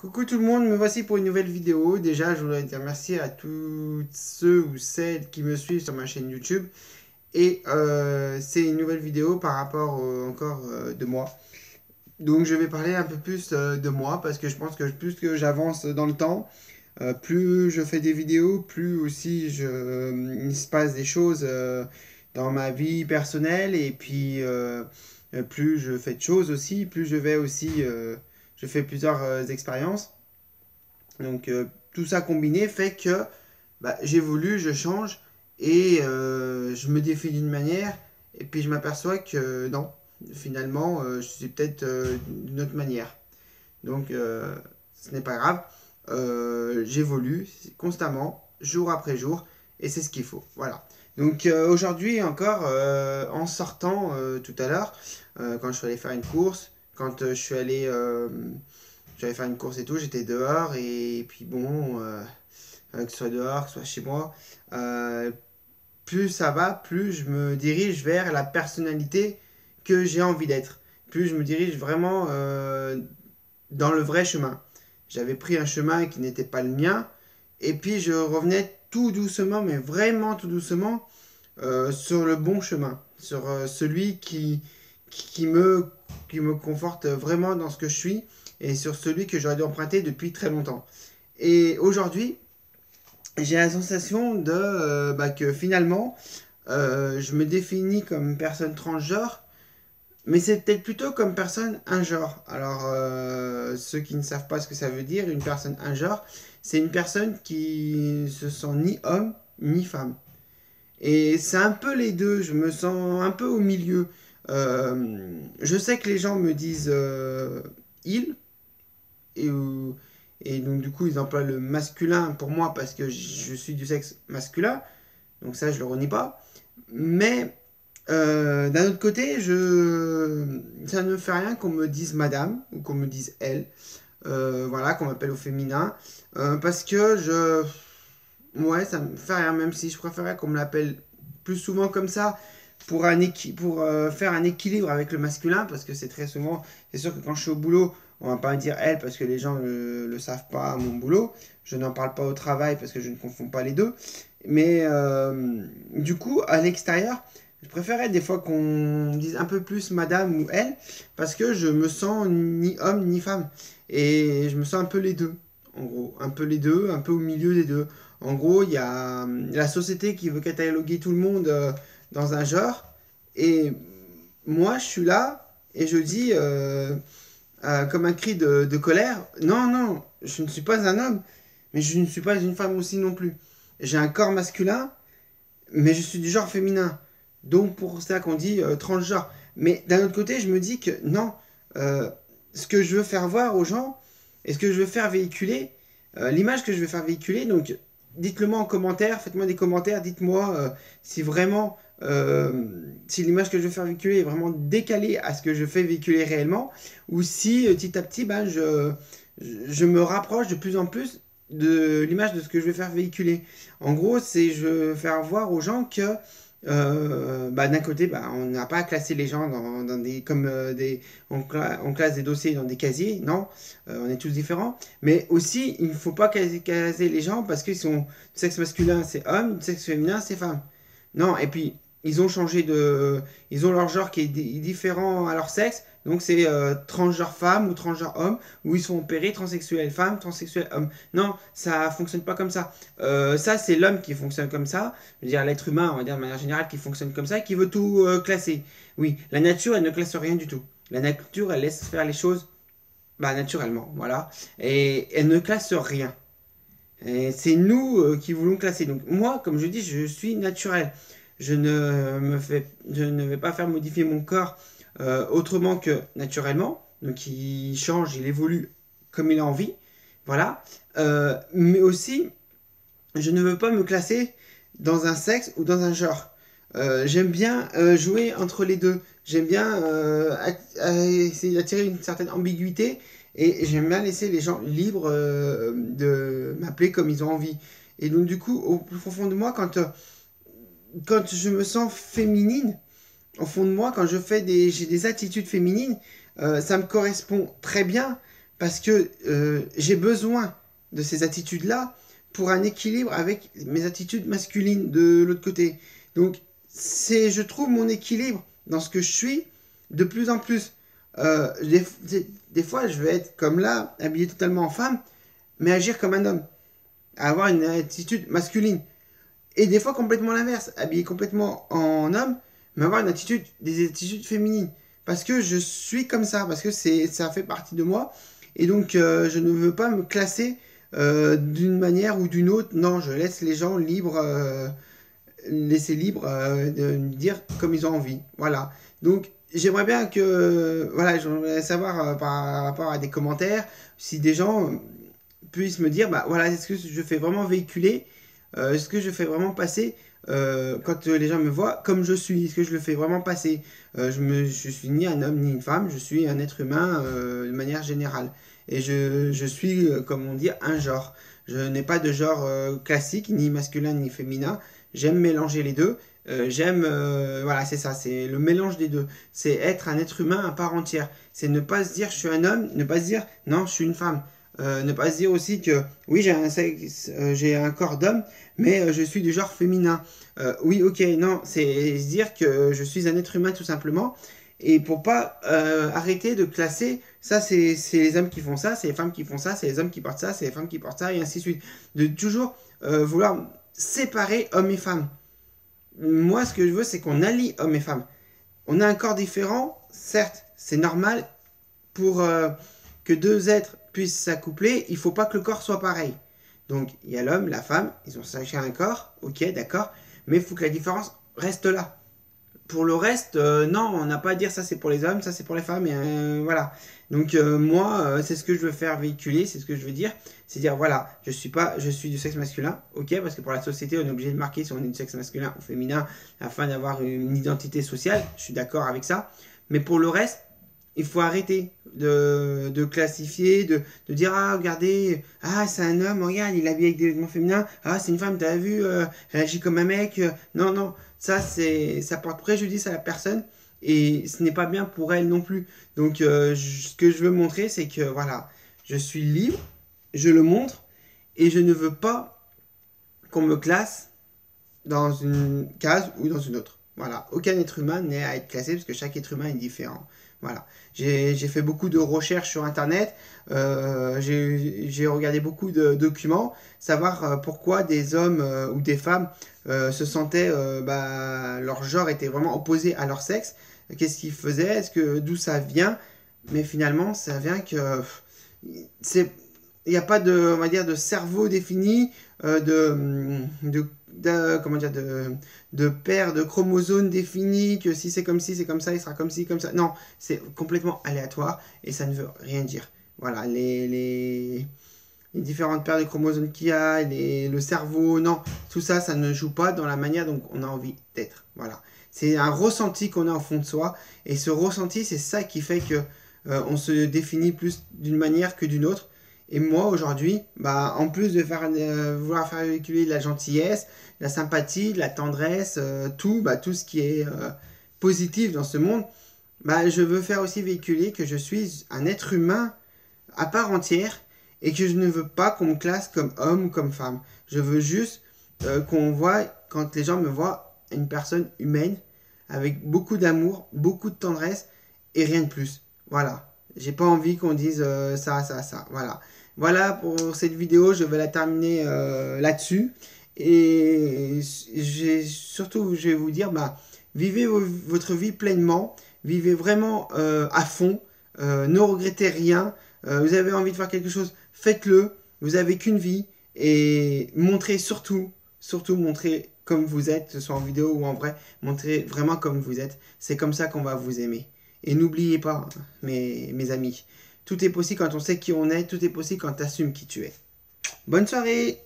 Coucou tout le monde, me voici pour une nouvelle vidéo. Déjà, je voudrais dire merci à tous ceux ou celles qui me suivent sur ma chaîne YouTube. Et c'est une nouvelle vidéo par rapport encore de moi. Donc je vais parler un peu plus de moi parce que je pense que plus que j'avance dans le temps, plus je fais des vidéos, plus aussi il se passe des choses dans ma vie personnelle. Et puis plus je fais de choses aussi, plus je vais aussi... je fais plusieurs expériences. Donc tout ça combiné fait que j'évolue, je change et je me défie d'une manière et puis je m'aperçois que non, finalement je suis peut-être d'une autre manière. Donc ce n'est pas grave, j'évolue constamment, jour après jour et c'est ce qu'il faut. Voilà. Donc aujourd'hui encore, en sortant tout à l'heure, quand je suis allé faire une course, quand je suis allé j'allais faire une course et tout, j'étais dehors et puis bon, que ce soit dehors, que ce soit chez moi, euh, plus ça va, plus je me dirige vers la personnalité que j'ai envie d'être. Plus je me dirige vraiment dans le vrai chemin. J'avais pris un chemin qui n'était pas le mien et puis je revenais tout doucement, mais vraiment tout doucement, sur le bon chemin, sur celui qui me conforte vraiment dans ce que je suis et sur celui que j'aurais dû emprunter depuis très longtemps. Et aujourd'hui, j'ai la sensation que finalement, je me définis comme personne transgenre, mais c'est peut-être plutôt comme personne un genre. Alors, ceux qui ne savent pas ce que ça veut dire, une personne un genre, c'est une personne qui se sent ni homme ni femme. Et c'est un peu les deux, je me sens un peu au milieu. Je sais que les gens me disent il, et, et donc du coup ils emploient le masculin pour moi parce que je suis du sexe masculin, donc ça je le renie pas. Mais d'un autre côté, ça ne fait rien qu'on me dise madame ou qu'on me dise elle, voilà, qu'on m'appelle au féminin, parce que ouais, ça me fait rien, même si je préférerais qu'on me l'appelle plus souvent comme ça pour faire un équilibre avec le masculin, parce que c'est très souvent, c'est sûr que quand je suis au boulot, on va pas me dire elle parce que les gens ne le savent pas à mon boulot, je n'en parle pas au travail parce que je ne confonds pas les deux, mais du coup, à l'extérieur, je préférais des fois qu'on me dise un peu plus madame ou elle, parce que je me sens ni homme ni femme, et je me sens un peu les deux, en gros, un peu les deux, un peu au milieu des deux. En gros, il y a la société qui veut cataloguer tout le monde dans un genre. Et moi, je suis là et je dis, comme un cri de colère, non, non, je ne suis pas un homme, mais je ne suis pas une femme aussi non plus. J'ai un corps masculin, mais je suis du genre féminin. Donc pour ça qu'on dit transgenre. Mais d'un autre côté, je me dis que non, euh, ce que je veux faire voir aux gens, et ce que je veux faire véhiculer, l'image que je veux faire véhiculer, donc dites-le moi en commentaire, faites-moi des commentaires, dites-moi si vraiment, si l'image que je veux faire véhiculer est vraiment décalée à ce que je fais véhiculer réellement, ou si petit à petit, je me rapproche de plus en plus de l'image de ce que je vais faire véhiculer. En gros, c'est je veux faire voir aux gens que d'un côté, on n'a pas à classer les gens dans des comme on classe des dossiers dans des casiers, non, on est tous différents. Mais aussi, il ne faut pas caser les gens parce qu'ils sont sexe masculin, c'est homme, sexe féminin, c'est femme. Non, et puis ils ont leur genre qui est différent à leur sexe, donc c'est transgenre femme ou transgenre homme, ou ils sont opérés transsexuels femme, transsexuel homme. Non, ça fonctionne pas comme ça. Ça, c'est l'homme qui fonctionne comme ça, je veux dire l'être humain, on va dire de manière générale, qui fonctionne comme ça, et qui veut tout classer. Oui, la nature, elle ne classe rien du tout. La nature, elle laisse faire les choses naturellement, voilà. Et elle ne classe rien. Et c'est nous qui voulons classer. Donc moi, comme je dis, je suis naturel. Je ne vais pas faire modifier mon corps autrement que naturellement. Donc il change, il évolue comme il a envie. Voilà. Mais aussi, je ne veux pas me classer dans un sexe ou dans un genre. J'aime bien jouer entre les deux. J'aime bien essayer d'attirer une certaine ambiguïté et j'aime bien laisser les gens libres de m'appeler comme ils ont envie. Et donc du coup, au plus profond de moi, quand je me sens féminine, au fond de moi, quand j'ai des attitudes féminines, ça me correspond très bien parce que j'ai besoin de ces attitudes-là pour un équilibre avec mes attitudes masculines de l'autre côté. Donc, je trouve mon équilibre dans ce que je suis de plus en plus. Des fois, je vais être comme là, habillé totalement en femme, mais agir comme un homme, avoir une attitude masculine. Et des fois, complètement l'inverse, habillé complètement en homme, mais avoir des attitudes féminines. Parce que je suis comme ça, parce que ça fait partie de moi. Et donc, je ne veux pas me classer d'une manière ou d'une autre. Non, je laisse les gens libres, laisser libres de dire comme ils ont envie. Voilà. Donc, j'aimerais bien que, voilà, j'aimerais savoir par rapport à des commentaires, si des gens puissent me dire, bah voilà, est-ce que je fais vraiment véhiculer, est-ce que je fais vraiment passer quand les gens me voient comme je suis, est-ce que je le fais vraiment passer je suis ni un homme ni une femme, je suis un être humain de manière générale. Et je suis, comme on dit, un genre. Je n'ai pas de genre classique, ni masculin ni féminin. J'aime mélanger les deux. Voilà, c'est ça, c'est le mélange des deux. C'est être un être humain à part entière. C'est ne pas se dire je suis un homme, ne pas se dire non, je suis une femme. Ne pas se dire aussi que oui, j'ai un corps d'homme, mais je suis du genre féminin. Oui, ok, non, c'est se dire que je suis un être humain tout simplement. Et pour pas arrêter de classer, ça c'est les hommes qui font ça, c'est les femmes qui font ça, c'est les hommes qui portent ça, c'est les femmes qui portent ça, et ainsi de suite. De toujours vouloir séparer hommes et femmes. Moi, ce que je veux, c'est qu'on allie hommes et femmes. On a un corps différent, certes, c'est normal. Pour que deux êtres puissent s'accoupler, il ne faut pas que le corps soit pareil. Donc, il y a l'homme, la femme, ils ont chacun un corps, ok, d'accord, mais il faut que la différence reste là. Pour le reste, non, on n'a pas à dire ça c'est pour les hommes, ça c'est pour les femmes, et voilà. Donc moi, c'est ce que je veux faire véhiculer, c'est ce que je veux dire, c'est dire voilà, je suis du sexe masculin, ok, parce que pour la société, on est obligé de marquer si on est du sexe masculin ou féminin afin d'avoir une identité sociale, je suis d'accord avec ça, mais pour le reste, il faut arrêter de classifier, de dire ah regardez, ah c'est un homme, regarde il est habillé avec des vêtements féminins, ah c'est une femme, t'as vu, elle agit comme un mec, non non, ça porte préjudice à la personne et ce n'est pas bien pour elle non plus. Donc ce que je veux montrer c'est que voilà, je suis libre, je le montre et je ne veux pas qu'on me classe dans une case ou dans une autre. Voilà, aucun être humain n'est à être classé parce que chaque être humain est différent. Voilà, j'ai fait beaucoup de recherches sur internet, j'ai regardé beaucoup de documents, savoir pourquoi des hommes ou des femmes se sentaient, leur genre était vraiment opposé à leur sexe, qu'est-ce qu'ils faisaient, d'où ça vient, mais finalement ça vient que c'est il n'y a pas de, on va dire, de cerveau défini, comment dire, de paire de chromosomes définis, que si c'est comme ci, c'est comme ça, il sera comme ci, comme ça. Non, c'est complètement aléatoire et ça ne veut rien dire. Voilà, les différentes paires de chromosomes qu'il y a, le cerveau, non, tout ça, ça ne joue pas dans la manière dont on a envie d'être. Voilà. C'est un ressenti qu'on a au fond de soi et ce ressenti, c'est ça qui fait que on se définit plus d'une manière que d'une autre. Et moi, aujourd'hui, en plus de vouloir faire véhiculer de la gentillesse, de la sympathie, de la tendresse, tout ce qui est positif dans ce monde, je veux faire aussi véhiculer que je suis un être humain à part entière et que je ne veux pas qu'on me classe comme homme ou comme femme. Je veux juste qu'on voit, quand les gens me voient, une personne humaine avec beaucoup d'amour, beaucoup de tendresse et rien de plus. Voilà. J'ai pas envie qu'on dise ça. Voilà. Voilà pour cette vidéo, je vais la terminer là-dessus. Et surtout, je vais vous dire, vivez votre vie pleinement, vivez vraiment à fond, ne regrettez rien. Vous avez envie de faire quelque chose, faites-le. Vous n'avez qu'une vie et montrez surtout montrez comme vous êtes, que ce soit en vidéo ou en vrai, montrez vraiment comme vous êtes. C'est comme ça qu'on va vous aimer. Et n'oubliez pas, mes amis, tout est possible quand on sait qui on est, tout est possible quand tu assumes qui tu es. Bonne soirée!